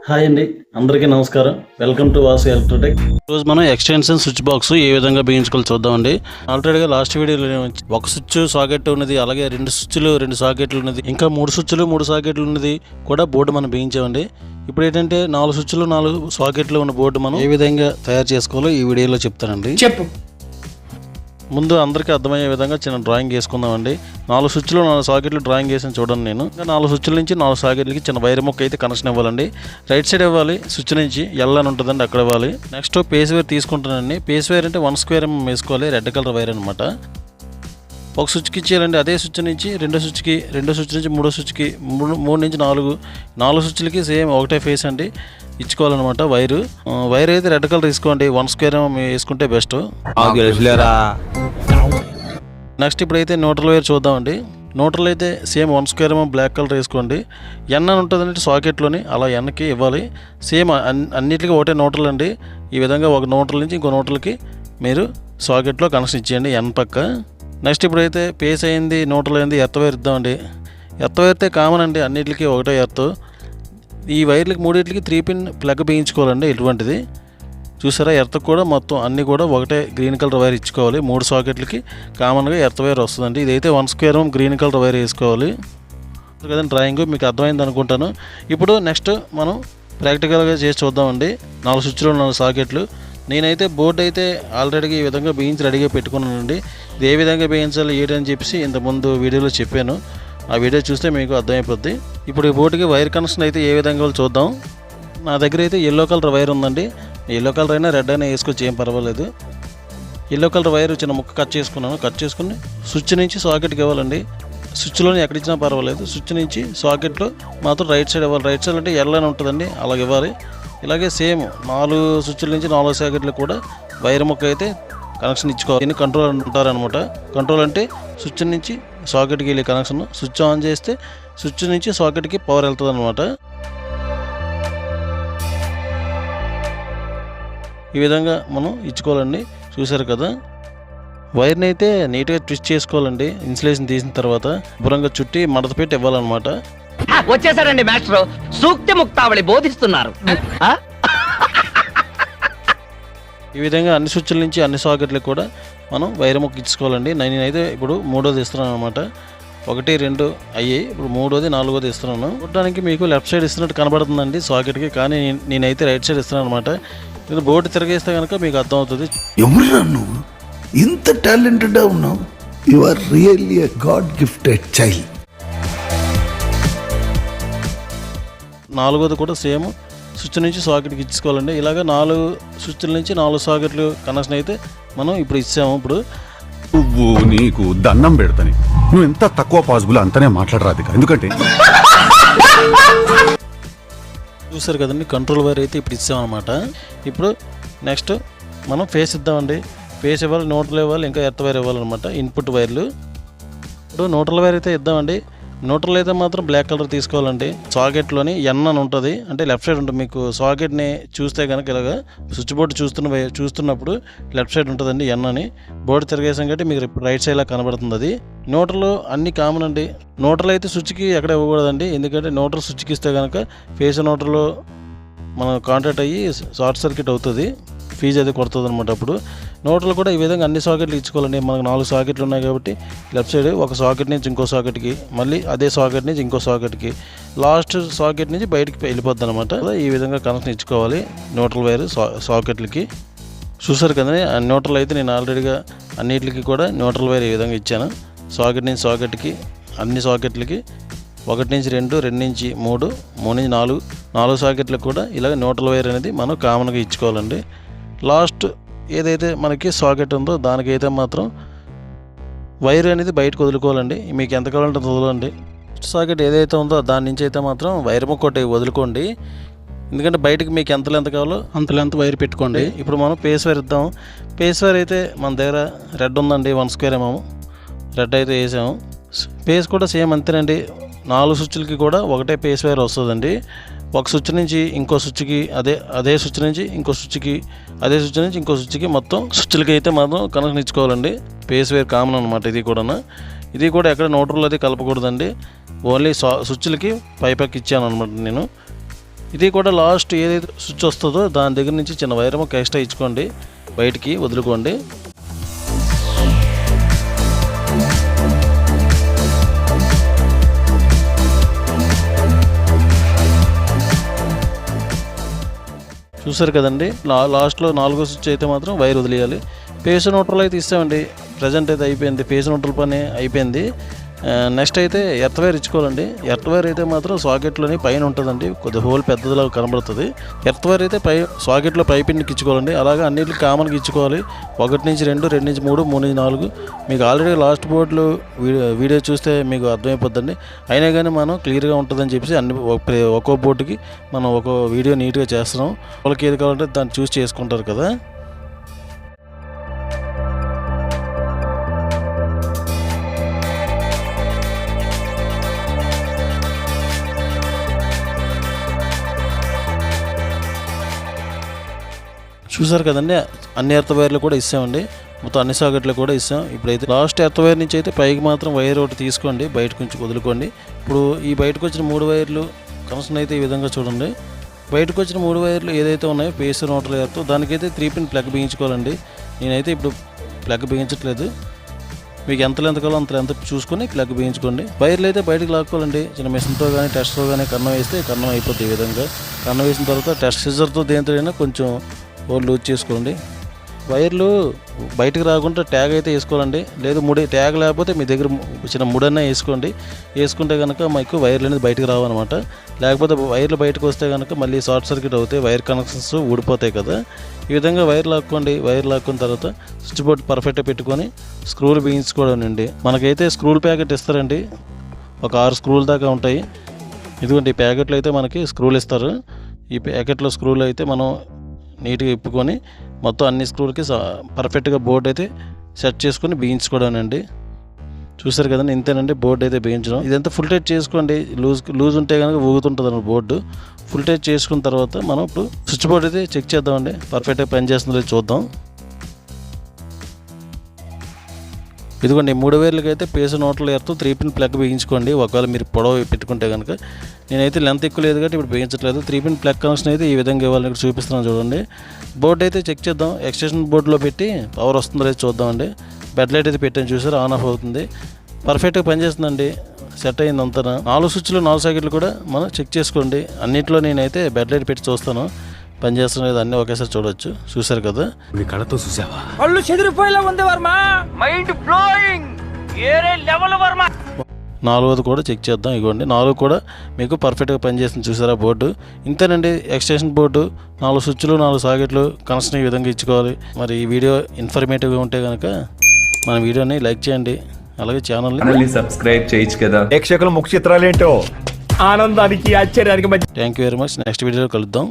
Hi అండి, అందరికీ నమస్కారం. Welcome to Vasu Electrotech. ఈరోజు మనం ఎక్స్టెన్షన్ స్విచ్ బాక్స్ ఏ విధంగా బిగించుకోవాలి చూద్దామండి. ఆల్రెడీగా లాస్ట్ వీడియోలో ఒక స్విచ్ సాకెట్ ఉన్నది, అలాగే రెండు స్విచ్లు రెండు సాకెట్లు ఉన్నది, ఇంకా మూడు స్విచ్లు మూడు సాకెట్లు ఉన్నది కూడా బోర్డు మనం బిగించామండి. ఇప్పుడు ఏంటంటే 4 స్విచ్లు 4 సాకెట్లు ఉన్న బోర్డు మనం ఏ విధంగా తయారు చేసుకోవాలో ఈ వీడియోలో చెప్తానండి. ముందు అందరికీ అర్థమయ్యే విధంగా చిన్న డ్రాయింగ్ వేసుకుందామండి. 4 స్విచ్లు 4 సాకెట్లు డ్రాయింగ్ వేసి చూడండి. నేను ఇంకా 4 స్విచ్ల నుంచి 4 సాకెట్లకి చిన్న వైర్ మొక్క అయితే కనెక్షన్ ఇవ్వాలండి. రైట్ సైడ్ ఇవ్వాలి, స్విచ్ నుంచి ఎల్ అని ఉంటుందండి, అక్కడ ఇవ్వాలి. నెక్స్ట్ పేస్ వైర్ తీసుకుంటానండి. పేస్ వైర్ అంటే 1 స్క్వేర్ వేసుకోవాలి, రెడ్ కలర్ వైర్ అనమాట. ఒక స్విచ్కి ఇచ్చేయాలండి. అదే స్విచ్ నుంచి రెండో స్విచ్ నుంచి మూడో స్విచ్కి, మూడు నుంచి 4 స్విచ్లకి సేమ్ ఒకటే ఫేస్ అండి ఇచ్చుకోవాలన్నమాట. వైర్ అయితే రెడ్ కలర్ తీసుకోండి, 1 స్క్వేర్ వేసుకుంటే బెస్ట్. నెక్స్ట్ ఇప్పుడైతే న్యూట్రల్ వైర్ చూద్దామండి. న్యూట్రల్ అయితే సేమ్ 1 స్క్వేర్ బ్లాక్ కలర్ వేసుకోండి. ఎన్ అని ఉంటుందంటే సాకెట్లోని, అలా ఎన్కి ఇవ్వాలి. సేమ్ అన్నిటికీ ఒకటే న్యూట్రల్ అండి. ఈ విధంగా ఒక న్యూట్రల్ నుంచి ఇంకో న్యూట్రల్కి మీరు సాకెట్లో కనెక్షన్ ఇచ్చేయండి ఎన్ పక్క. నెక్స్ట్ ఇప్పుడైతే పేస్ అయింది, న్యూట్రల్ అయింది, ఎర్త్ వైర్ ఇద్దామండి. ఎర్త్ వైర్ అయితే కామన్ అండి, అన్నిటికీ ఒకటే ఎర్త్. ఈ వైర్లకి మూడింటికి 3 పిన్ ప్లగ్ బిగించుకోవాలండి. ఇటువంటిది చూసారా, ఎర్త్ కూడా మొత్తం అన్నీ కూడా ఒకటే గ్రీన్ కలర్ వైర్ ఇచ్చుకోవాలి. 3 సాకెట్లకి కామన్గా ఎర్త్ వైర్ వస్తుందండి. ఇదైతే 1 స్క్వేర్ గ్రీన్ కలర్ వైర్ వేసుకోవాలి కదండి. డ్రాయింగ్ మీకు అర్థమైంది అనుకుంటాను. ఇప్పుడు నెక్స్ట్ మనం ప్రాక్టికల్గా చేసి చూద్దామండి. 4 స్విచ్లు 4 సాకెట్లు. నేనైతే బోర్డు అయితే ఆల్రెడీగా ఈ విధంగా బిగించి రెడీగా పెట్టుకున్నానండి. ఇది ఏ విధంగా బిగించాలి ఏంటని చెప్పేసి ఇంతకుముందు వీడియోలో చెప్పాను. ఆ వీడియో చూస్తే మీకు అర్థమైపోద్ది. ఇప్పుడు ఈ బోర్డుకి వైర్ కనెక్షన్ అయితే ఏ విధంగా చూద్దాం. నా దగ్గర అయితే ఎల్లో కలర్ వైర్ ఉందండి. ఎల్లో కలర్ అయినా రెడ్ అయినా వేసుకోవచ్చు, ఏం పర్వాలేదు. ఎల్లో కలర్ వైర్ చిన్న ముక్క కట్ చేసుకుని స్విచ్ నుంచి సాకెట్కి ఇవ్వాలండి. స్విచ్లోని ఎక్కడ ఇచ్చినా పర్వాలేదు. స్విచ్ నుంచి సాకెట్లో మాత్రం రైట్ సైడ్ ఇవ్వాలి. రైట్ సైడ్ అంటే ఎల్ అని ఉంటుందండి, అలాగే ఇవ్వాలి. ఇలాగే సేమ్ 4 స్విచ్ల నుంచి 4 సాకెట్లు కూడా వైర్ ముక్క అయితే కనెక్షన్ ఇచ్చుకోవాలి. దీన్ని కంట్రోల్ అంటారనమాట. కంట్రోల్ అంటే స్విచ్ నుంచి సాకెట్కి వెళ్ళే కనెక్షన్. స్విచ్ ఆన్ చేస్తే స్విచ్ నుంచి సాకెట్కి పవర్ వెళ్తుంది అనమాట. ఈ విధంగా మనం ఇచ్చుకోవాలండి. చూసారు కదా, వైర్ని అయితే నీట్గా ట్విస్ట్ చేసుకోవాలండి. ఇన్సులేషన్ తీసిన తర్వాత శుభ్రంగా చుట్టి మడత పెట్టి ఇవ్వాలన్నమాట. వచ్చేసారండి మాస్టర్, సూక్తి ముక్తావళి బోధిస్తున్నారు. ఈ విధంగా అన్ని స్విచ్ల నుంచి అన్ని సాకెట్లకు కూడా మనం వైర్ ముక్క ఇచ్చుకోవాలండి. నేనైతే ఇప్పుడు 3వది ఇస్తున్నాను అనమాట. 1, 2 అయ్యాయి. ఇప్పుడు 3వది 4వది ఇస్తున్నాను. చూడడానికి మీకు లెఫ్ట్ సైడ్ ఇస్తున్నట్టు కనబడుతుందండి సాకెట్కి, కానీ నేనైతే రైట్ సైడ్ ఇస్తున్నాను అనమాట. ఇది బోర్డు తిరగేస్తే కనుక మీకు అర్థమవుతుంది. ఎవరురా నువ్వు ఇంత టాలెంటెడ్ ఉన్నావు? You are really a god gifted child. 4వది కూడా సేమ్ స్విచ్ నుంచి సాకెట్కి ఇచ్చుకోవాలండి. ఇలాగ 4 స్విచ్ల నుంచి 4 సాకెట్లు కనెక్షన్ అయితే మనం ఇప్పుడు ఇచ్చాము. ఇప్పుడు నువ్వు నీకు దండం పెడతాని, నువ్వు ఎంత తక్కువ పాసిబుల్ అంతనే మాట్లాడరాదు. ఎందుకంటే చూసారు కదండి, కంట్రోల్ వైర్ అయితే ఇప్పుడు ఇచ్చామన్నమాట. ఇప్పుడు నెక్స్ట్ మనం ఫేస్ ఇద్దామండి. ఫేస్ ఇవ్వాలి, న్యూట్రల్ ఇవ్వాలి, ఇంకా ఎర్త్ వైర్ ఇవ్వాలన్నమాట. ఇన్పుట్ వైర్లు. ఇప్పుడు న్యూట్రల్ వైర్ అయితే ఇద్దామండి. న్యూట్రల్ అయితే మాత్రం బ్లాక్ కలర్ తీసుకోవాలండి. సాకెట్లోని ఎన్ అని ఉంటుంది, అంటే లెఫ్ట్ సైడ్ ఉంటుంది. మీకు సాకెట్ని చూస్తే కనుక ఇలాగా స్విచ్ బోర్డు చూస్తున్నప్పుడు లెఫ్ట్ సైడ్ ఉంటుందండి ఎన్ అని. బోర్డు తిరిగేసాం కాబట్టి మీకు రైట్ సైడ్లా కనబడుతుంది. అది న్యూట్రల్ అన్ని కామన్ అండి. న్యూట్రల్ అయితే స్విచ్కి ఎక్కడ ఇవ్వకూడదండి, ఎందుకంటే న్యూట్రల్ స్విచ్కి ఇస్తే కనుక ఫేస్ న్యూట్రల్ మనం కాంటాక్ట్ అయ్యి షార్ట్ సర్క్యూట్ అవుతుంది, ఫీజు అది కొడుతుంది అనమాట. అప్పుడు న్యూట్రల్ కూడా ఈ విధంగా అన్ని సాకెట్లు ఇచ్చుకోవాలండి. మనకు 4 సాకెట్లు ఉన్నాయి కాబట్టి లెఫ్ట్ సైడ్ ఒక సాకెట్ నుంచి ఇంకో సాకెట్కి, మళ్ళీ అదే సాకెట్ నుంచి ఇంకో సాకెట్కి, లాస్ట్ సాకెట్ నుంచి బయటికి వెళ్ళిపోద్ది అనమాట. ఈ విధంగా కనెక్షన్ ఇచ్చుకోవాలి న్యూట్రల్ వైర్ సాకెట్లకి. చూసారు కదండి, న్యూట్రల్ అయితే నేను ఆల్రెడీగా అన్నిటికి కూడా న్యూట్రల్ వైర్ ఈ విధంగా ఇచ్చాను. సాకెట్ నుంచి సాకెట్కి అన్ని సాకెట్లకి 1 నుంచి 2, 2 నుంచి 3, 3 నుంచి 4 సాకెట్లకు కూడా ఇలాగ న్యూట్రల్ వైర్ అనేది మనం కామన్గా ఇచ్చుకోవాలండి. లాస్ట్ ఏదైతే మనకి సాకెట్ ఉందో దానికైతే మాత్రం వైర్ అనేది బయటకు వదులుకోవాలండి. మీకు ఎంత కావాలంటే వదలండి. సాకెట్ ఏదైతే ఉందో దాని నుంచి అయితే మాత్రం వైర్ ముక్కోటి వదులుకోండి, ఎందుకంటే బయటకు మీకు ఎంత లెంత్ కావాలో అంత లెంత్ వైర్ పెట్టుకోండి. ఇప్పుడు మనం పేస్ వైర్ ఇద్దాం. పేస్ వైర్ అయితే మన దగ్గర రెడ్ ఉందండి, 1 స్క్వేర్ రెడ్ అయితే వేసాము. పేస్ కూడా సేమ్ అంతేనండి. 4 స్విచ్లకి కూడా ఒకటే పేస్ వైర్ వస్తుందండి. ఒక స్విచ్ నుంచి ఇంకో స్విచ్కి, అదే స్విచ్ నుంచి ఇంకో స్విచ్కి, అదే స్విచ్ నుంచి ఇంకో స్విచ్కి, మొత్తం స్విచ్లకి అయితే మాత్రం కనెక్షన్ ఇచ్చుకోవాలండి. పేస్ వైర్ కామన్ అనమాట. ఇది కూడా ఎక్కడ న్యూట్రల్ అది కలపకూడదండి. ఓన్లీ స్విచ్లకి పైపకి ఇచ్చాను అనమాట నేను. ఇది కూడా లాస్ట్ ఏదైతే స్విచ్ వస్తుందో దాని దగ్గర నుంచి చిన్న వైర్ ఒక ఎక్స్ట్రా ఇచ్చుకోండి, బయటికి వదులుకోండి. చూసారు కదండి, లాస్ట్లో 4వ స్విచ్ అయితే మాత్రం వైర్ వదిలేయాలి. ఫేస్ న్యూట్రల్ అయితే ఇస్తామండి. ప్రజెంట్ అయితే అయిపోయింది, ఫేస్ న్యూట్రల్ పని అయిపోయింది. నెక్స్ట్ అయితే ఎర్త్ వైర్ ఇచ్చుకోవాలండి. ఎర్త్ వైర్ అయితే మాత్రం సాకెట్లోని పైన ఉంటుందండి, కొద్దిగా హోల్ పెద్దదిలా కనబడుతుంది. ఎర్త్ వైర్ అయితే సాకెట్లో పైపిండికి ఇచ్చుకోవాలండి. అలాగే అన్నిటికి కామన్గా ఇచ్చుకోవాలి. 1 నుంచి 2, 2 నుంచి 3, 3 నుంచి 4. మీకు ఆల్రెడీ లాస్ట్ బోర్డులో వీడియో చూస్తే మీకు అర్థమైపోద్దండి. అయినా కానీ మనం క్లియర్గా ఉంటుందని చెప్పేసి ఒక్కో బోర్డుకి మనం ఒక్కో వీడియో నీట్గా చేస్తున్నాం. వాళ్ళకి ఏది కావాలంటే దాన్ని చూస్ చేసుకుంటారు కదా. చూసారు కదండి, అన్ని ఎర్త్ వైర్లు కూడా ఇస్తామండి. మొత్తం అన్ని సాకెట్లు కూడా ఇస్తాం. ఇప్పుడైతే లాస్ట్ ఎర్త్ వైర్ నుంచి అయితే పైకి మాత్రం వైర్ ఒకటి తీసుకోండి, బయటకు నుంచి వదులుకోండి. ఇప్పుడు ఈ బయటకు వచ్చిన 3 వైర్లు కనెక్షన్ అయితే ఈ విధంగా చూడండి. బయటకు వచ్చిన 3 వైర్లు ఏదైతే ఉన్నాయో ఫేస్ న్యూట్రల్ ఎర్త్, దానికైతే 3 పిన్ ప్లగ్ బిగించుకోవాలండి. నేనైతే ఇప్పుడు ప్లగ్ బిగించట్లేదు. మీకు ఎంత లెంత్ కావాలో అంత లెంత్ చూసుకొని ప్లగ్ బిగించుకోండి. వైర్లు అయితే బయటకు లాక్కోవాలండి. చిన్న మిషన్తో కానీ టెస్ట్తో కానీ కన్నం వేస్తే కన్నం అయిపోతుంది. ఈ విధంగా కన్నం వేసిన తర్వాత టెస్ట్ సిజర్తో దేంతో కొంచెం హోల్ లూజ్ చేసుకోండి. వైర్లు బయటకు రాకుండా ట్యాగ్ అయితే వేసుకోవాలండి. లేదు ట్యాగ్ లేకపోతే మీ దగ్గర చిన్న ముడన్నా వేసుకోండి. వేసుకుంటే కనుక మీకు వైర్లు అనేది బయటకు రావన్నమాట. లేకపోతే వైర్లు బయటకు వస్తే కనుక మళ్ళీ షార్ట్ సర్క్యూట్ అవుతాయి, వైర్ కనెక్షన్స్ ఊడిపోతాయి కదా. ఈ విధంగా వైర్ లాక్కోండి. వైర్ లాక్కున్న తర్వాత స్విచ్ బోర్డ్ పర్ఫెక్ట్గా పెట్టుకొని స్క్రూలు బిగించుకోవడం అండి. మనకైతే స్క్రూల్ ప్యాకెట్ ఇస్తారండి, ఒక 6 స్క్రూలు దాకా ఉంటాయి. ఇదిగోండి ఈ ప్యాకెట్లో అయితే మనకి స్క్రూలు ఇస్తారు. ఈ ప్యాకెట్లో స్క్రూలు అయితే మనం నీట్గా ఇప్పుకొని మొత్తం అన్ని స్క్రూలకి పర్ఫెక్ట్గా బోర్డు అయితే సెట్ చేసుకొని బిగించుకోవడం అండి. చూసారు కదండి, ఇంతేనండి బోర్డు అయితే బిగించడం. ఇదంతా ఫుల్ టైట్ చేసుకోండి. లూజ్ ఉంటే కనుక ఊగుతుంటుంది అన్నమాట బోర్డు. ఫుల్ టైట్ చేసుకున్న తర్వాత మనం ఇప్పుడు స్విచ్ బోర్డు అయితే చెక్ చేద్దామండి, పర్ఫెక్ట్గా పనిచేస్తుందో చూద్దాం. ఇదిగోండి 3 వైర్లకి అయితే phase neutral earth 3 pin plug బిగించుకోండి. ఒకవేళ మీరు పొడవు పెట్టుకుంటే కనుక, నేనైతే లెంత్ ఎక్కువ లేదు కాబట్టి ఇప్పుడు బిగించట్లేదు. 3 పిన్ ప్లగ్ కనెక్షన్ అయితే ఈ విధంగా ఇవ్వాలని చూపిస్తున్నాను చూడండి. బోర్డు అయితే చెక్ చేద్దాం. ఎక్స్టెన్షన్ బోర్డులో పెట్టి పవర్ వస్తుందో లేదో చూద్దామండి. బెడ్ లైట్ అయితే పెట్టాను చూసారు, ఆన్ ఆఫ్ అవుతుంది. పర్ఫెక్ట్గా పనిచేస్తుందండి, సెట్ అయింది అంతా. 4 స్విచ్లు 4 సాకెట్లు కూడా మనం చెక్ చేసుకోండి. అన్నింటిలో నేనైతే బెడ్ లైట్ పెట్టి చూస్తాను పనిచేస్తున్నది, అన్నీ ఒకేసారి చూడొచ్చు. చూసారు కదా, కళతో చూసావా? కళ్ళు చెదిరిపోయేలా ఉంది వర్మ, మైండ్ బ్లోయింగ్, ఏరే లెవెల్ వర్మ. 4వది కూడా చెక్ చేద్దాం. ఇవ్వండి 4 కూడా మీకు పర్ఫెక్ట్గా పనిచేస్తుంది. చూసారా బోర్డు, ఇంతేనండి ఎక్స్టెన్షన్ బోర్డు. 4 స్విచ్లు 4 సాకెట్లు కనెక్షన్ ఈ విధంగా ఇచ్చుకోవాలి. మరి ఈ వీడియో ఇన్ఫర్మేటివ్గా ఉంటే కనుక మన వీడియోని లైక్ చేయండి, అలాగే ఛానల్ని సబ్స్క్రైబ్ చేయొచ్చు కదా. ప్రేక్షకుల ముఖ చిత్రాలేంటో ఆనందానికి ఆశ్చర్యానికి మధ్య. Thank you very much. Next వీడియోలో కలుద్దాం.